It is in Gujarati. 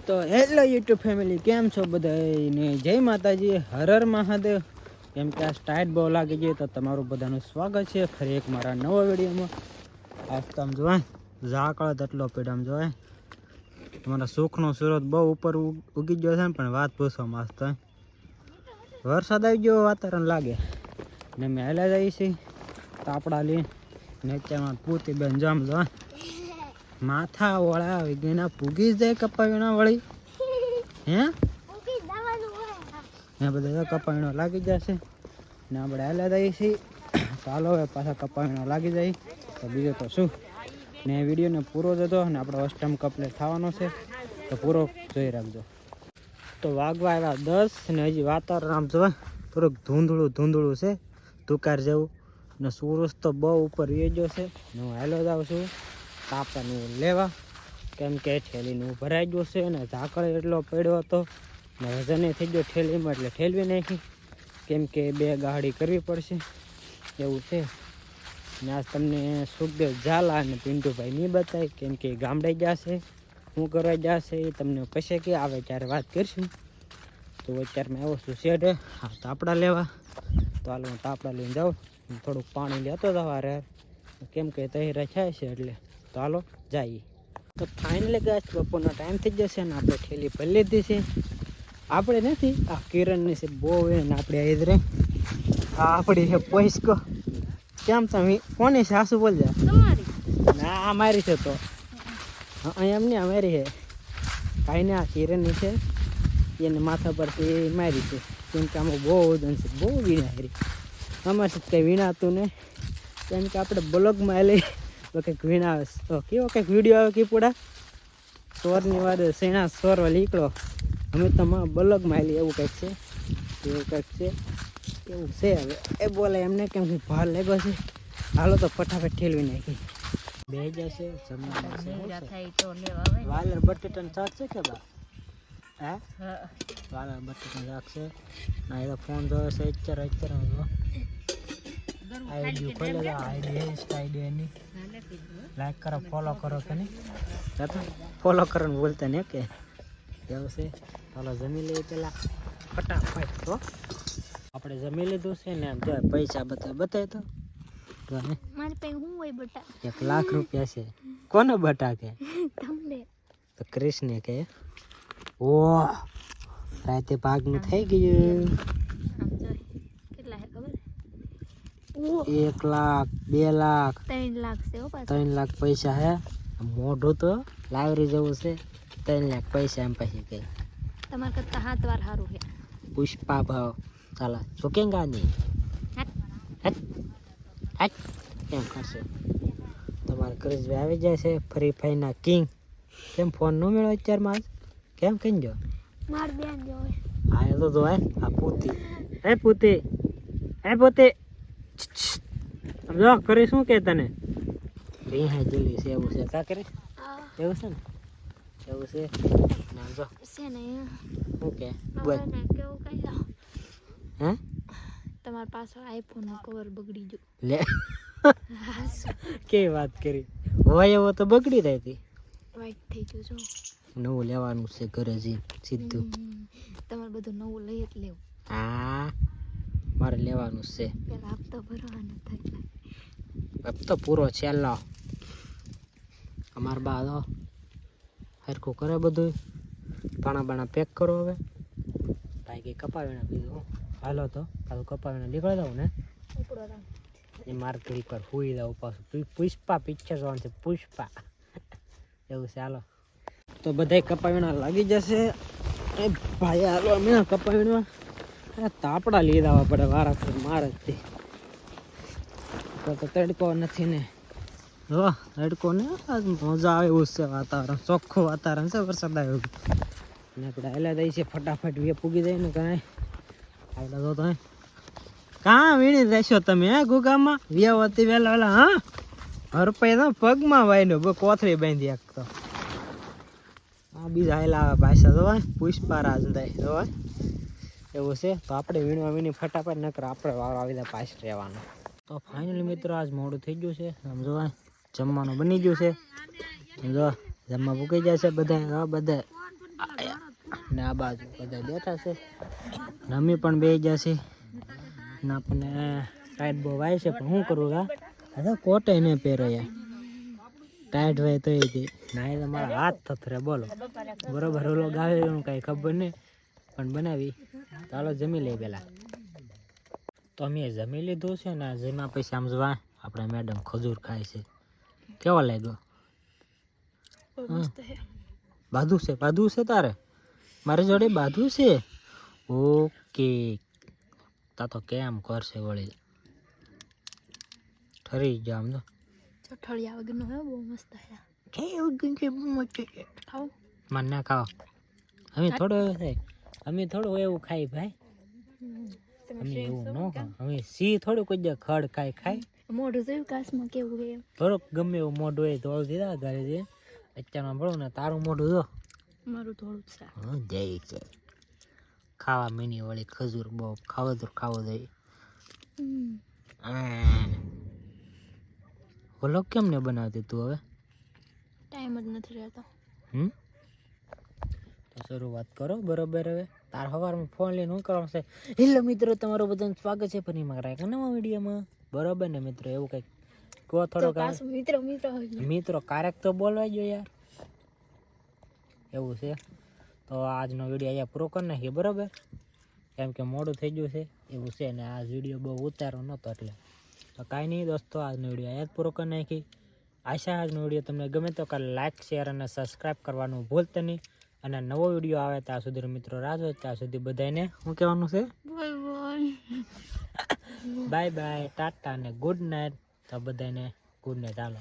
તો હેલો યુટ્યુબ ફેમિલી, કેમ છો બધાને? જય માતાજી, હર હર મહાદેવ. કેમ કે આ સ્ટાર્ટ બહુ લાગી ગઈ તો તમારું બધાનું સ્વાગત છે ફરી એક મારા નવા વિડીયોમાં. આજ તો આમ જોવાય ઝાકળ તેટલો પીડ આમ જોવાય તમારા સુખનો સુરત બહુ ઉપર ઉગી ગયો છે ને, પણ વાત પૂછો મસ્ત વરસાદ આવી ગયો વાતાવરણ લાગે ને મેં હેલા જઈએ છીએ તાપડા લઈને નેચામાં પૂતી બેન જામ જોવાય માથા વળા આવી ગઈ પૂગી જાય કપાવીના વળી હે બધા કપાવીનો લાગી જશે ને આપણે હેલા જઈએ છીએ. ચાલો હવે પાછા કપાવીનો લાગી જાય તો બીજું તો શું. ને વિડીયોને પૂરો જતો અને આપણો અષ્ટમ કમ્પ્લીટ થવાનો છે તો પૂરો જોઈ રાખજો. તો વાગવા આવ્યા 10 ને હજી વાતાવરણ આમ જોવા થોડુંક ધૂંધળું છે તુકાર જેવું ને સૂરજ તો બહુ ઉપર વી ગયો છે ને હું હાલો જાઉં છું તાપાનું લેવા, કેમ કે ઠેલીનું ભરાઈ ગયું છે ને ઝાકળ એટલો પડ્યો હતો ને વજને થઈ ગયો ઠેલીમાં એટલે ઠેલવી નાખી, કેમ કે 2 ગાડી કરવી પડશે એવું છે. ને આજ તમને સુખદેવ ઝાલા અને પિન્ટુભાઈ નહીં બતાય, કેમ કે ગામડે જશે શું કરવા જશે એ તમને પછી કે આવે ત્યારે વાત કરીશું. તો અત્યારે મેં આવું છું શેડે હા તાપડા લેવા. તો હાલ હું તાપડા લઈને જાઉં, થોડુંક પાણી લેતો જાવ રે, કેમ કે તહેરા થાય છે એટલે. તો હાલો જઈએ. તો ફાઇનલી ગાય બપોરનો ટાઈમ થઈ જશે ને આપણે ઠેલી ભરી લીધી છે. આપણે નથી આ કિરણની છે બહુ એને આપણે ઇધરે આ આપણી છે પૈસકો. કેમ તમે કોની છે આસુ બોલ જા ના આ મારી છે તો અહીંયા એમ નહીં અમારી છે કાંઈ ને આ કિરણની છે એને માથા પરથી મારી છે, કેમ કે આમાં બહુ વજન છે બહુ વીણા હારી. અમારે કંઈ વીણાતું ને, કેમ કે આપણે બ્લોગમાં લઈ તો કંઈક વીણા આવે તો કેવો કંઈક વિડીયો આવે કે પૂડા સોરની વાર સેણા સોરવા નીકળો અમે તો બ્લોગમાં લી એવું કંઈક છે એવું કંઈક છે એવું છે. હવે એ બોલે એમને કેમ હું ભાર લાગ્યો છે. હાલો તો ફટાફટ ઠેલવી નાખી બે જશે વાલર બટેટાનું શાક છે કે બા હે વાલર બટેટાનું શાક છે ના એ તો ફોન જોવે છે અત્યારે આઈડી ખોલે તો આઈડી ઇન્સ્ટા આઈડી એની લાઈક કરો ફોલો કરો કે નહીં ફોલો કરો ને બોલતા ને કે એવું છે. ચાલો જમી લઈએ પેલા ફટાફટ. તો આપણે જમી લીધું છે ને જો પૈસા બતાય તો મારી પાસે હું હોય બટા 1 લાખ રૂપિયા છે. કોને બટા કે તમને તો કૃષ્ણ કે ઓ રાતે ભાગનું થઈ ગયું. કેટલા હે ખબર 1 લાખ 2 લાખ 3 લાખ છે 3 લાખ પૈસા હે. મોઢું તો લાવરી જેવું છે. 3 લાખ પૈસા એમ પછી કે તમારે કરતા 7 વાર સારું છે. પુષ્પા ભાવ ચાલા ચોકેંગા નહીં કેમ કરશે. તમારે ક્રિશભાઈ આવી જાય છે ફ્રી ફાયરના કિંગ. કેમ ફોન ન મેળવો અત્યારમાં આજ કેમ કઈ જો માર બેન જોવે હા એ તો જોવાય આ પૂતી પોતે સમજો કરી શું કે તને રીહા જલી છે એવું છે કા કરે એવું છે ને એવું છે ના જો છે ને શું કે બોલ ને કેવું કઈ લો હે તમારા પાછળ આઈફોન નો કવર બગડી ગયો લે કે વાત કરી હોય એવો તો બગડી રહી હતી વાઈટ થઈ ગયું જો નવું લેવાનું છે ઘરે સીધું. તમારે બધું નવું લઈ જ લેવું. હા મારે લેવાનું છે પેલા હપ્તા ભરવાનો થાય હપ્તો પૂરો છેલ્લો. અમારા બા તો હરખું કરે બધું બાણા પેક કરો. હવે ભાઈ કપાવીને કીધું હાલો તો પાછું કપાવીને નીકળી દઉં ને એ મારે ઘડી પર હુઈ દઉં પાછું પુષ્પા પિક્ચર જોવાનું છે પુષ્પા એવું છે. હાલો તો બધા કપાવીના લાગી જશે. એ ભાઈ હાલો અમે કપાવીમાં તાપડા લીધા પડે વારા મારે જ તો તડકો નથી ને જો તડકો ને મજા આવે એવું છે. વાતાવરણ ચોખ્ખું વાતાવરણ છે. વરસાદ આવ્યો ને આપણે હેલા દઈએ છીએ ફટાફટ વે પૂગી જાય ને કાંઈ આવડા તો તમે કાં વીણી રહેશો તમે હે ગુગામાં વ્યવતી વહેલા હા હરપાઈ તો પગમાં વાયનો કોથળી બાંધી આપતો આ બીજા હેલા આવે પાછા જોવાય પુષ્પા રાજ થાય જોવાય એવું છે. તો આપણે વીણી ફટાફટ નકર આપણે વારો આવી જાય પાછ રહેવાનો. તો ફાઇનલી મિત્રો આજ મોડું થઈ ગયું છે આમ જોવાય જમવાનું બની ગયું છે જો જમવા મૂકી જાય છે બધા બધા ને આ બાજુ બધા બેઠા છે ને અમે પણ બેસી જશે ને આપણને ટાઈટ બહુ વાય છે પણ શું કરવું હા કોટે નહીં પહેરો યાર ટાઈટ વાય તો ના એ તો મારા હાથ થથરે બોલો બરોબર ઓલો ગાવે એનું કાંઈ ખબર નહીં પણ બનાવી ચાલો જમી લઈએ પેલા તો અમે જમી લીધું છે ને જમ્યા પછી આમ જોવા આપણે મેડમ ખજૂર ખાય છે કેવો લાગ્યો મસ્ત હે બાધું છે તારે મારી જોડે બાધું છે ઓકે તા તો કેમ કરશે વળી ઠરી જા આમ તો ચઠળિયા વગરનો હે બહુ મસ્ત હે ખાવ મને ના ખાઓ અમે થોડું એવું ખાઈ ભાઈ અમે એવું ન ખાવ અમે સી થોડું કોઈ દે ખડ ખાય મોઢું જોયું કાશમાં કેવું હે થોડુંક ગમે એવું મોઢું હોય તો દીધા ઘરે છે અત્યારમાં ભણું ને તારું મોઢું જો મારું થોડું જ છે જય છે ખાવા મીની વળી ખજૂર બહુ ખાવો જોઈએ ઓલો કેમ ને બનાવતી તું હવે ટાઈમ જ નથી રહેતો તો શરૂઆત કરો બરોબર હવે તાર સવારમાં ફોન લઈને શું કરવાનું છે હેલો મિત્રો તમારું બધાનું સ્વાગત છે ફરી મારા એક નવા વિડીયોમાં બરોબર ને મિત્રો એવું કંઈક કહો થોડોક મિત્રો કારેક તો બોલવા જો યાર એવું છે તો આજનો વિડીયો અહીંયા પૂરો કરી નાખીએ બરોબર કેમ કે મોડું થઈ ગયું છે એવું છે ને આ વિડીયો બહુ ઉતારો નહોતો એટલે તો કાંઈ નહીં દોસ્તો આજનો વિડીયો અહીંયા જ પૂરો કરી નાખી આશા આજનો વિડીયો તમને ગમે તો કાલે લાઇક શેર અને સબસ્ક્રાઈબ કરવાનું ભૂલતા નહીં અને નવો વિડીયો આવે ત્યાં સુધી મિત્રો રાહ હોય ત્યાં સુધી બધાને શું કહેવાનું છે બાય બાય ટાટા અને ગુડ નાઇટ તો બધાને ગુડ નાઇટ હાલો